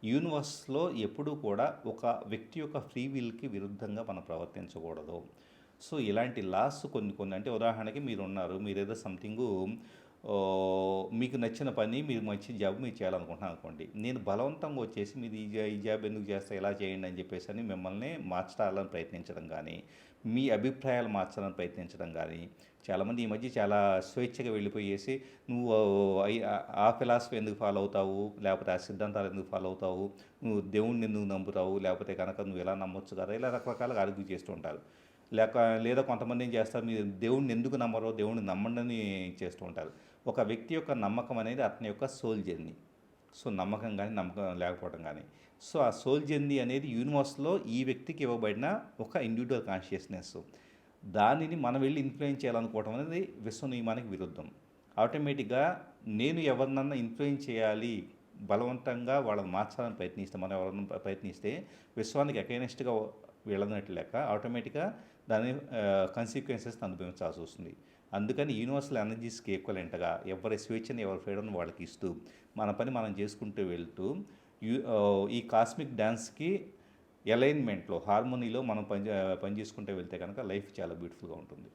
యూనివర్స్‌లో ఎప్పుడూ కూడా ఒక వ్యక్తి యొక్క ఫ్రీ విల్‌కి విరుద్ధంగా మనం ప్రవర్తించకూడదు. సో, ఇలాంటి లాస్ కొన్ని కొన్ని అంటే ఉదాహరణకి మీరున్నారు. మీరేదో సంథింగు మీకు నచ్చిన పని, మీరు మంచి జాబ్ మీరు చేయాలనుకుంటున్నారు అనుకోండి. నేను బలవంతంగా వచ్చేసి మీరు ఈ జాబ్ ఎందుకు చేస్తా ఇలా చేయండి అని చెప్పేసని మిమ్మల్ని మార్చాలని ప్రయత్నించడం గానీ, మీ అభిప్రాయాలు మార్చాలని ప్రయత్నించడం గానీ, చాలామంది ఈ మధ్య చాలా స్వేచ్ఛగా వెళ్ళిపోయేసి నువ్వు ఆ ఫిలాసఫీ ఎందుకు ఫాలో అవుతావు? లేకపోతే ఆ సిద్ధాంతాలు ఎందుకు ఫాలో అవుతావు? నువ్వు దేవుడిని ఎందుకు నమ్ముతావు? లేకపోతే కనుక నువ్వు ఇలా నమ్మొచ్చు కదా! ఇలా రకరకాలుగా ఆర్గ్యూ చేస్తూ ఉంటారు. లేదా కొంతమంది ఏం చేస్తారు, మీరు దేవుడిని ఎందుకు నమ్మరో దేవుడిని నమ్మండని చేస్తూ ఉంటారు. ఒక వ్యక్తి యొక్క నమ్మకం అనేది అతని యొక్క సోల్ జర్నీ. సో, నమ్మకం కానీ నమ్మకం లేకపోవడం కానీ. సో, ఆ సోల్ జర్నీ అనేది యూనివర్స్‌లో ఈ వ్యక్తికి ఇవ్వబడిన ఒక ఇండివిడ్యువల్ కాన్షియస్‌నెస్. దానిని మనం వెళ్ళి ఇన్‌ఫ్లుయెన్స్ చేయాలనుకోవడం అనేది విశ్వ నియమానికి విరుద్ధం. ఆటోమేటిక్‌గా నేను ఎవరినన్నా ఇన్‌ఫ్లుయెన్స్ చేయాలి, బలవంతంగా వాళ్ళని మార్చాలని ప్రయత్నిస్తే, మనం ఎవరన్నా ప్రయత్నిస్తే విశ్వానికి అగైనెస్ట్‌గా వెళ్ళనట్టు లెక్క. ఆటోమేటిక్‌గా దాని కన్సిక్వెన్సెస్ అనుభవించాల్సి వస్తుంది. అందుకని యూనివర్సల్ ఎనర్జీస్కి ఈక్వలెంట్గా ఎవరి స్వేచ్ఛని ఎవరి ఫ్రీడమ్‌ని వాళ్ళకి ఇస్తూ మన పని మనం చేసుకుంటూ వెళ్తూ ఈ కాస్మిక్ డాన్స్‌కి అలైన్మెంట్లో హార్మోనీలో మనం పని చేసుకుంటూ వెళ్తే కనుక లైఫ్ చాలా బ్యూటిఫుల్గా ఉంటుంది.